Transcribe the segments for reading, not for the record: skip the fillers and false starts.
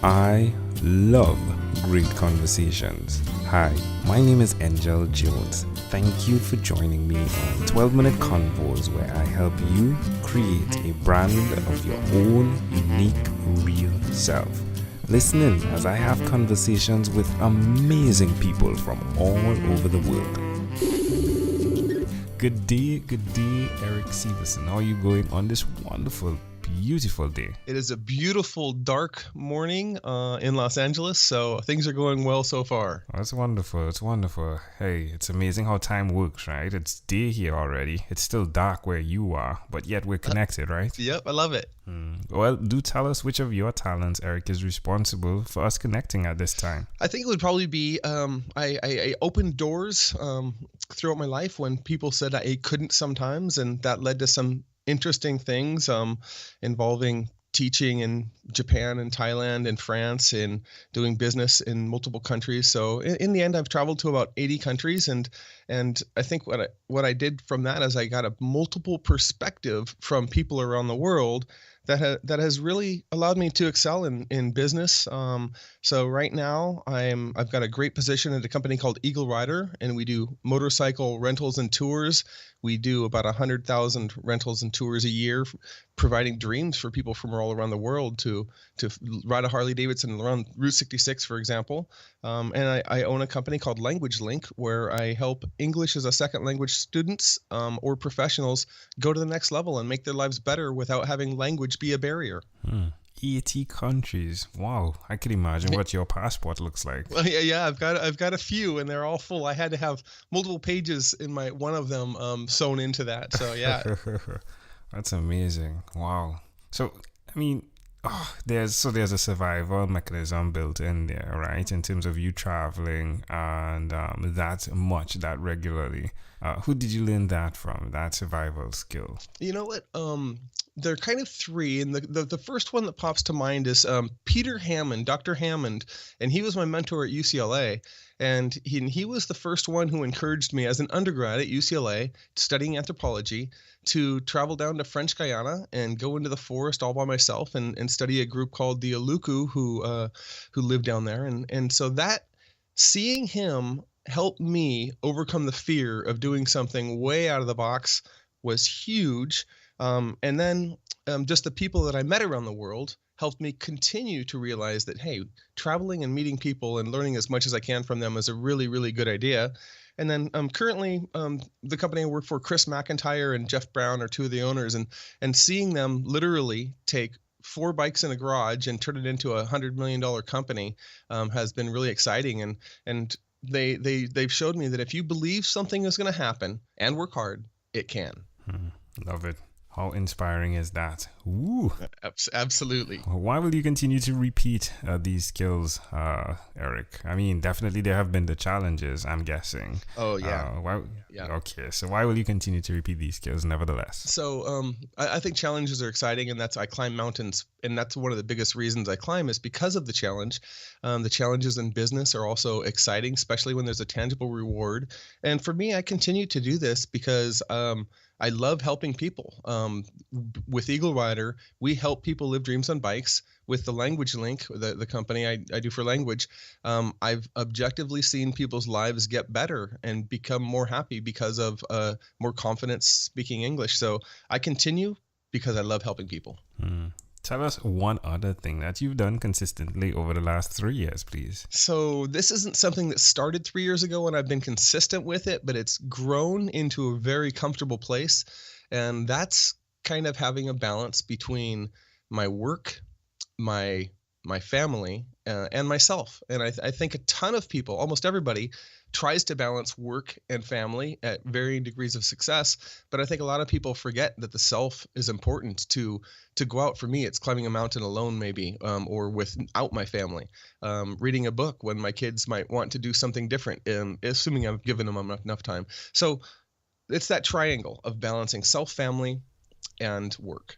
I love great conversations. Hi, my name is Angel Jones. Thank you for joining me on 12-minute convos where I help you create a brand of your own unique, real self. Listen in as I have conversations with amazing people from all over the world. Good day, Erik Seversen. How are you going on this wonderful, beautiful day? It is a beautiful, dark morning in Los Angeles, so things are going well so far. Oh, it's wonderful. It's wonderful. Hey, it's amazing how time works, right? It's day here already. It's still dark where you are, but yet we're connected, right? Yep, I love it. Well, do tell us which of your talents, Erik, is responsible for us connecting at this time. I think it would probably be I opened doors throughout my life when people said I couldn't sometimes, and that led to some interesting things involving teaching in Japan and Thailand and France and doing business in multiple countries. So in the end, I've traveled to about 80 countries, and I think what I did from that is I got a multiple perspective from people around the world that has really allowed me to excel in business. So right now I've got a great position at a company called Eagle Rider, and we do motorcycle rentals and tours. We do about 100,000 rentals and tours a year, providing dreams for people from all around the world to ride a Harley Davidson around Route 66, for example. And I own a company called Language Link, where I help English as a second language students or professionals go to the next level and make their lives better without having language be a barrier. 80 countries. Wow, I can imagine what your passport looks like. Well, yeah, I've got a few, and they're all full. I had to have multiple pages in one of them sewn into that. So yeah, that's amazing. Wow. So I mean, there's a survival mechanism built in there, right? In terms of you traveling and that regularly. Who did you learn that from? That survival skill? You know what? There are kind of three, and the first one that pops to mind is Peter Hammond, Dr. Hammond, and he was my mentor at UCLA, and he was the first one who encouraged me as an undergrad at UCLA studying anthropology to travel down to French Guiana and go into the forest all by myself and study a group called the Aluku who lived down there, and so that seeing him helped me overcome the fear of doing something way out of the box was huge. And then just the people that I met around the world helped me continue to realize that, hey, traveling and meeting people and learning as much as I can from them is a really, really good idea. And then currently the company I work for, Chris McIntyre and Jeff Brown, are two of the owners, and seeing them literally take 4 bikes in a garage and turn it into a $100 million company has been really exciting. And they've showed me that if you believe something is going to happen and work hard, it can. Love it. How inspiring is that? Ooh. Absolutely. Why will you continue to repeat these skills, Erik? I mean, definitely there have been the challenges, I'm guessing. Oh, yeah. Yeah. Okay, so why will you continue to repeat these skills nevertheless? So I think challenges are exciting, and I climb mountains, and that's one of the biggest reasons I climb is because of the challenge. The challenges in business are also exciting, especially when there's a tangible reward. And for me, I continue to do this because I love helping people. With Eagle Rider, we help people live dreams on bikes. With the Language Link, the company I do for language, I've objectively seen people's lives get better and become more happy because of more confidence speaking English. So I continue because I love helping people. Tell us one other thing that you've done consistently over the last 3 years, please. So this isn't something that started 3 years ago and I've been consistent with it, but it's grown into a very comfortable place. And that's kind of having a balance between my work, my family, and myself. And I think a ton of people, almost everybody, tries to balance work and family at varying degrees of success. But I think a lot of people forget that the self is important to go out. For me, it's climbing a mountain alone, maybe, or without my family, reading a book when my kids might want to do something different, assuming I've given them enough time. So it's that triangle of balancing self, family, and work.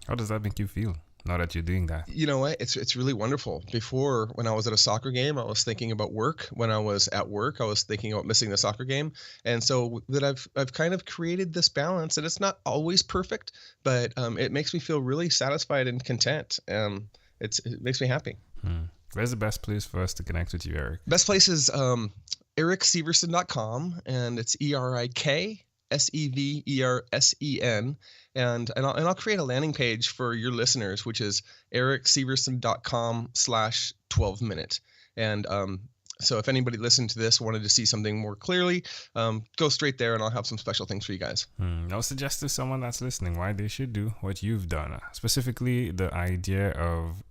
How does that make you feel now that you're doing that? You know what? It's really wonderful. Before, when I was at a soccer game, I was thinking about work. When I was at work, I was thinking about missing the soccer game. And so that I've kind of created this balance, and it's not always perfect, but it makes me feel really satisfied and content. It makes me happy. Where's the best place for us to connect with you, Erik? Best place is erikseversen.com, and it's ErikSeversen, and I'll create a landing page for your listeners, which is erikseversen.com/12minute. And so if anybody listened to this, wanted to see something more clearly, go straight there, and I'll have some special things for you guys. I'll suggest to someone that's listening why they should do what you've done, specifically the idea of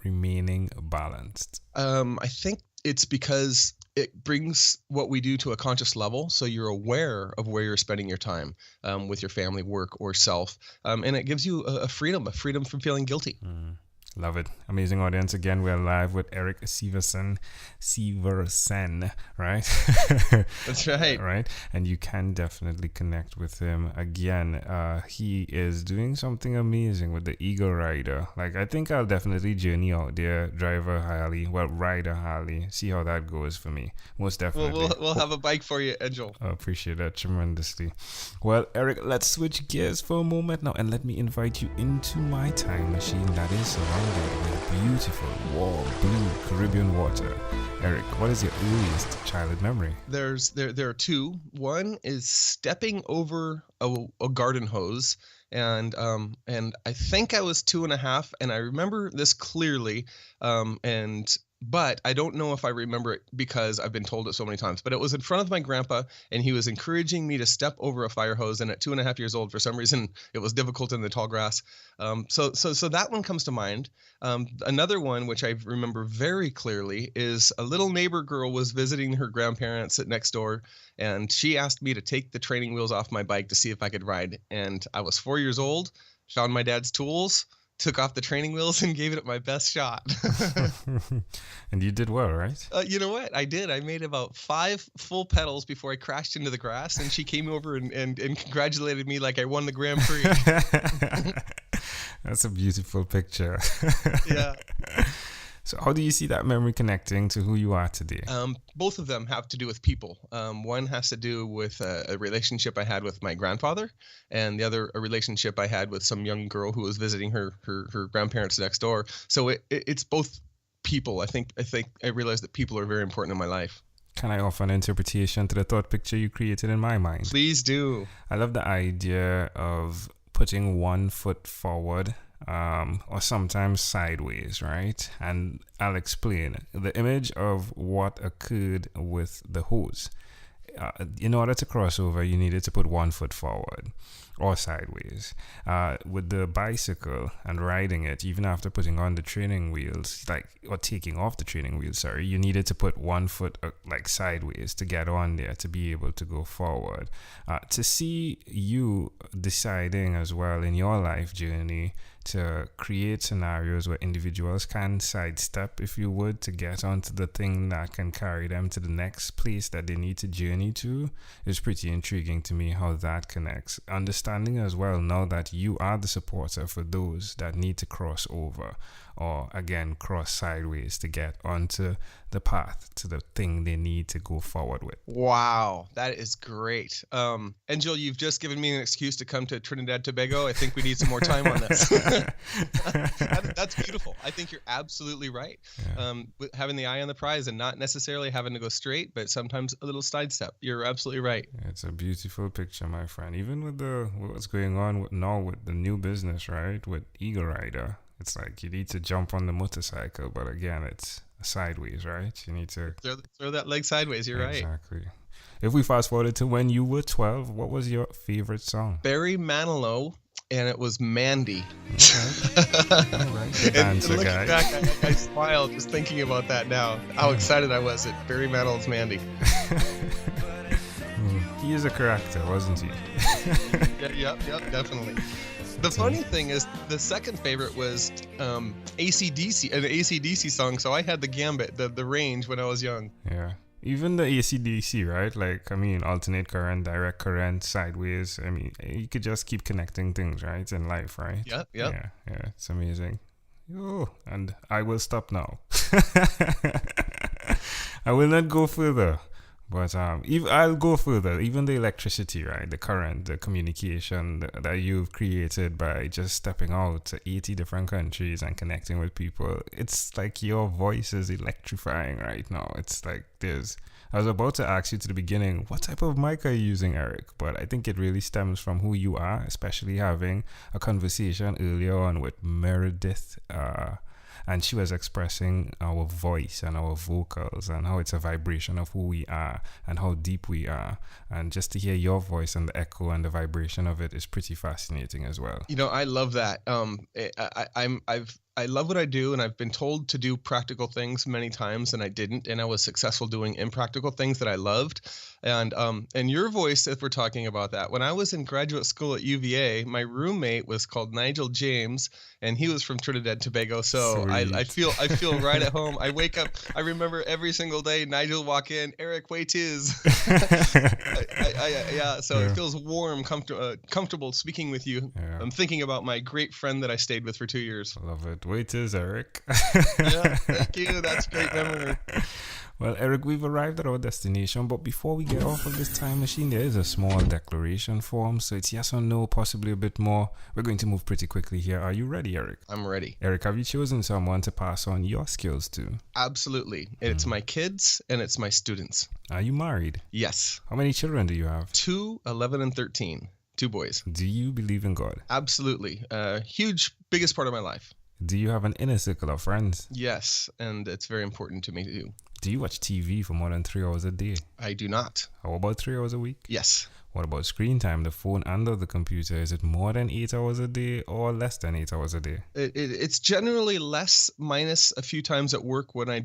remaining balanced. I think it's because it brings what we do to a conscious level, so you're aware of where you're spending your time with your family, work, or self, and it gives you a freedom from feeling guilty. Love it. Amazing audience. Again, we're live with Erik Seversen, right? That's right. Right. And you can definitely connect with him. Again, he is doing something amazing with the Eagle Rider. Like, I think I'll definitely journey out there, rider Harley, see how that goes for me. Most definitely. We'll have a bike for you, Angel. I appreciate that tremendously. Well, Erik, let's switch gears for a moment now, and let me invite you into my time machine that is surrounded with beautiful, warm, blue Caribbean water. Erik, what is your earliest childhood memory? There are two. One is stepping over a garden hose, and I think I was 2.5, and I remember this clearly, but I don't know if I remember it because I've been told it so many times. But it was in front of my grandpa, and he was encouraging me to step over a fire hose. And at 2.5 years old, for some reason, it was difficult in the tall grass. So that one comes to mind. Another one, which I remember very clearly, is a little neighbor girl was visiting her grandparents at next door, and she asked me to take the training wheels off my bike to see if I could ride. And I was 4 years old, found my dad's tools, took off the training wheels, and gave it my best shot. And you did well, right? You know what? I did. I made about 5 full pedals before I crashed into the grass, and she came over and congratulated me like I won the Grand Prix. That's a beautiful picture. Yeah. So how do you see that memory connecting to who you are today? Both of them have to do with people. One has to do with a relationship I had with my grandfather, and the other a relationship I had with some young girl who was visiting her grandparents next door. So it's both people. I think I realized that people are very important in my life. Can I offer an interpretation to the thought picture you created in my mind? Please do. I love the idea of putting one foot forward, or sometimes sideways, right? And I'll explain. The image of what occurred with the hose. In order to cross over, you needed to put 1 foot forward or sideways. With the bicycle and riding it, even after putting on the training wheels, or taking off the training wheels, you needed to put 1 foot sideways to get on there to be able to go forward. To see you deciding as well in your life journey to create scenarios where individuals can sidestep, if you would, to get onto the thing that can carry them to the next place that they need to journey to, is pretty intriguing to me how that connects. Understanding as well now that you are the supporter for those that need to cross over, or again cross sideways to get onto the path to the thing they need to go forward with. Wow, that is great. Angel, you've just given me an excuse to come to Trinidad Tobago. I think we need some more time on this. That's beautiful. I think you're absolutely right. Yeah. Having the eye on the prize and not necessarily having to go straight, but sometimes a little sidestep. You're absolutely right. It's a beautiful picture, my friend. Even with what's going on now with the new business, right? With Eagle Rider. It's like you need to jump on the motorcycle, but again, it's sideways, right? You need to throw that leg sideways. You're right. Exactly. If we fast forward to when you were 12, what was your favorite song? Barry Manilow, and it was Mandy. Okay. All right. And looking back, I smile just thinking about that now. How excited I was at Barry Manilow's Mandy. He is a character, wasn't he? Yep, definitely. The funny thing is, the second favorite was AC/DC, an AC/DC song. So I had the gambit, the range when I was young. Yeah, even the AC/DC, right? Alternate current, direct current, sideways. You could just keep connecting things, right, in life, right? Yep. Yeah, it's amazing. Oh, and I will stop now. I will not go further. But I'll go further. Even the electricity, right? The current, the communication that you've created by just stepping out to 80 different countries and connecting with people. It's like your voice is electrifying right now. It's like I was about to ask you to the beginning, what type of mic are you using, Erik? But I think it really stems from who you are, especially having a conversation earlier on with Meredith, and she was expressing our voice and our vocals and how it's a vibration of who we are and how deep we are. And just to hear your voice and the echo and the vibration of it is pretty fascinating as well. I love that. I love what I do, and I've been told to do practical things many times, and I didn't, and I was successful doing impractical things that I loved. And your voice, if we're talking about that, when I was in graduate school at UVA, my roommate was called Nigel James, and he was from Trinidad and Tobago. So I feel right at home. I wake up, I remember every single day, Nigel walk in, Erik, wait is. It feels warm, comfortable speaking with you. Yeah. I'm thinking about my great friend that I stayed with for 2 years. I love it. Wait is Erik. Yeah, thank you. That's great memory. Well, Erik, we've arrived at our destination, but before we get off of this time machine, there is a small declaration form. So it's yes or no, possibly a bit more. We're going to move pretty quickly here. Are you ready, Erik? I'm ready. Erik, have you chosen someone to pass on your skills to? Absolutely. It's my kids and it's my students. Are you married? Yes. How many children do you have? 2, 11, and 13. 2 boys. Do you believe in God? Absolutely. Biggest part of my life. Do you have an inner circle of friends? Yes, and it's very important to me too. Do you watch TV for more than 3 hours a day? I do not. How about 3 hours a week? Yes. What about screen time, the phone and the computer? Is it more than 8 hours a day or less than 8 hours a day? It's generally less, minus a few times at work when I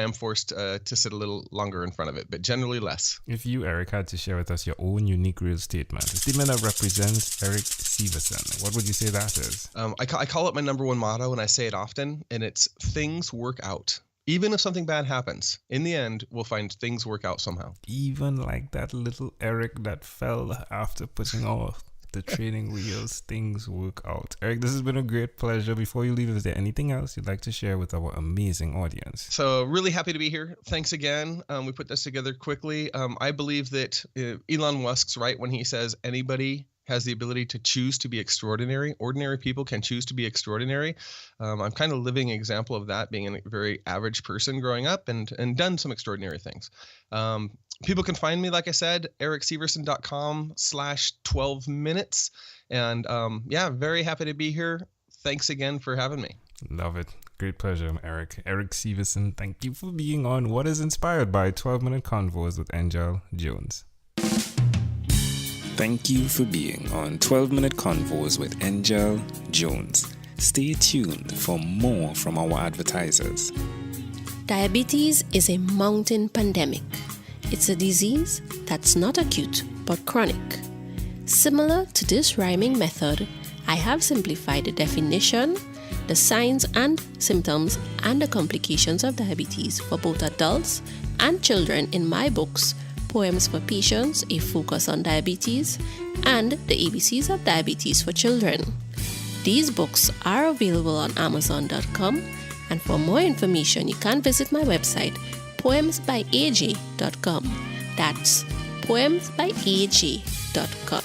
am forced to sit a little longer in front of it, but generally less. If you, Erik, had to share with us your own unique real statement, a statement that represents Erik Seversen, what would you say that is? I call it my number one motto, and I say it often, and it's things work out. Even if something bad happens, in the end, we'll find things work out somehow. Even like that little Erik that fell after putting off the training wheels, things work out. Erik, this has been a great pleasure. Before you leave, is there anything else you'd like to share with our amazing audience? So really happy to be here. Thanks again. We put this together quickly. I believe that Elon Musk's right when he says anybody has the ability to choose to be extraordinary. Ordinary people can choose to be extraordinary. I'm kind of living example of that, being a very average person growing up and done some extraordinary things. People can find me, like I said, erikseversen.com/12 minutes. And very happy to be here. Thanks again for having me. Love it. Great pleasure, Erik. Erik Seversen, thank you for being on What is Inspired by 12-Minute Convos with Angel Jones. Thank you for being on 12-Minute Convos with Angel Jones. Stay tuned for more from our advertisers. Diabetes is a mountain pandemic. It's a disease that's not acute but chronic. Similar to this rhyming method, I have simplified the definition, the signs and symptoms, and the complications of diabetes for both adults and children in my books, Poems for Patients, A Focus on Diabetes, and The ABCs of Diabetes for Children. These books are available on Amazon.com, and for more information, you can visit my website, poemsbyaj.com. That's poemsbyaj.com.